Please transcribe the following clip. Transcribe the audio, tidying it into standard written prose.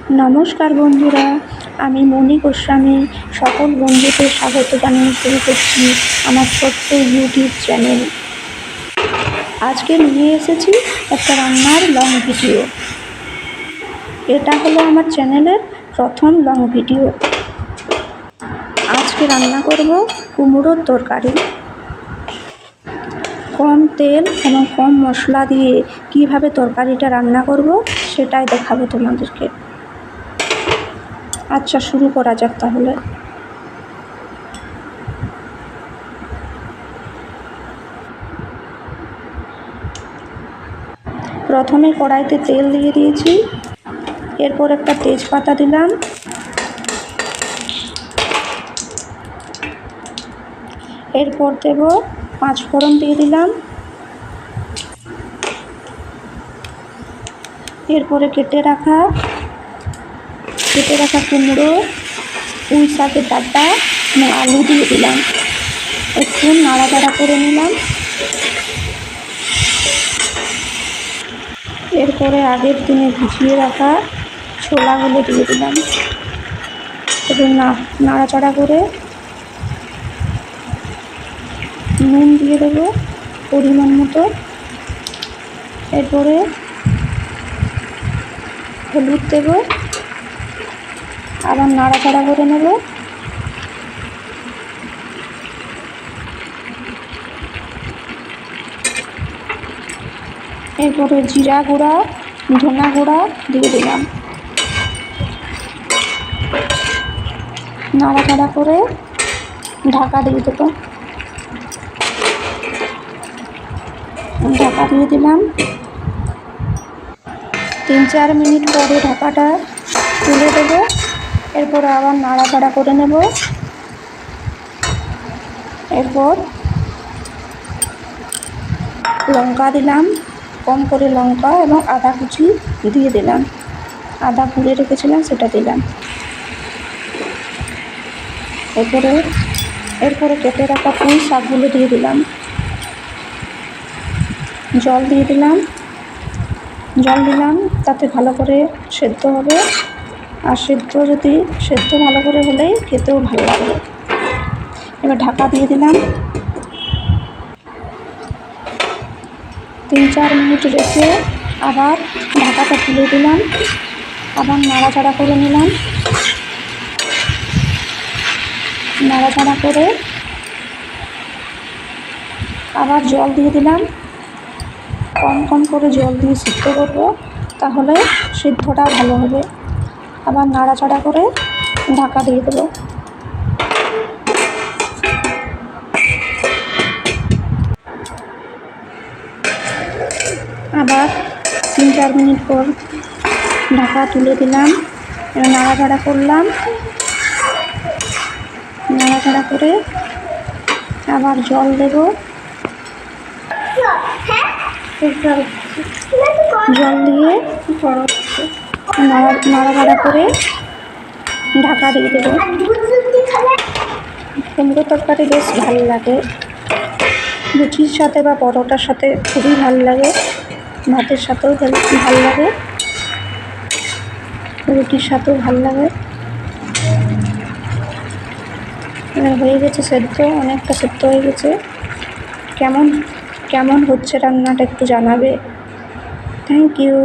নমস্কার বন্ধুরা, আমি মণি গোস্বামী সকল বন্ধুদের স্বাগত জানিয়ে শুরু করছি আমার ছোট্ট ইউটিউব চ্যানেল। আজকে নিয়ে এসেছি একটা রান্নার লং ভিডিও। এটা হলো আমার চ্যানেলের প্রথম লং ভিডিও। আজকে রান্না করব কুমড়োর তরকারি। কম তেল এবং কম মশলা দিয়ে কিভাবে তরকারিটা রান্না করব সেটাই দেখাবো তোমাদেরকে। আচ্ছা, শুরু করা যাক তাহলে। প্রথমে কড়াইতে তেল দিয়ে দিয়েছি, এরপর একটা তেজপাতা দিলাম, এরপর দেব 5 ফোড়ন দিয়ে দিলাম, এরপরে কেটে রাখা কুমড়ো, পুঁই শাকের ডাঁটা এবং আলু দিয়ে দিলাম। একটু নাড়াচাড়া করে নিলাম। এরপরে আগের দিনে ভিজিয়ে রাখা ছোলাগুলো দিয়ে দিলাম এবং নাড়াচাড়া করে নুন দিয়ে দেবো পরিমাণ মতো, এরপরে হলুদ দেব, আবার নাড়াচাড়া করে নেব। এরপরে জিরা গুঁড়া, ধনা গুঁড়া দিয়ে দিলাম। নাড়াচাড়া করে ঢাকা দিয়ে দেবো। ঢাকা দিয়ে দিলাম। 3-4 মিনিট পরে ঢাকাটা তুলে দেবো। এরপর আবার নাড়াচাড়া করে নেব। এরপর লঙ্কা দিলাম, কম করে লঙ্কা এবং আদা কুচি দিয়ে দিলাম। আদা কুড়ে রেখেছিলাম সেটা দিলাম। এরপরে কেটে রাখা পুঁই শাকগুলো দিয়ে দিলাম। জল দিলাম তাতে ভালো করে সেদ্ধ হবে। আর সেদ্ধ ভালো করে হলেই খেতেও ভালো লাগবে। এবার ঢাকা দিয়ে দিলাম। 3-4 মিনিট রেখে আবার ঢাকাটা তুলে দিলাম। আবার নাড়াচাড়া করে নিলাম। নাড়াচাড়া করে আবার জল দিয়ে দিলাম। কম করে জল দিয়ে সিদ্ধ করবো, তাহলে সিদ্ধটা ভালো হবে। আবার নাড়াচাড়া করে ঢাকা দিয়ে দেবো। আবার 3-4 মিনিট পর ঢাকা তুলে দিলাম। নাড়াচাড়া করলাম। নাড়াচাড়া করে আবার জল দেব। জল দিয়ে নাড়াচাড়া করে ঢাকা দিয়ে দেবো। কুমড়ো তরকারি বেশ ভালো লাগে, লুচির সাথে বা পরোটার সাথে খুবই ভালো লাগে, ভাতের সাথেও ভালো লাগে, রুটির সাথেও ভালো লাগে। হয়ে গেছে সেদ্ধ, অনেকটা সেদ্ধ হয়ে গেছে। কেমন হচ্ছে রান্নাটা একটু জানাবে। Thank you.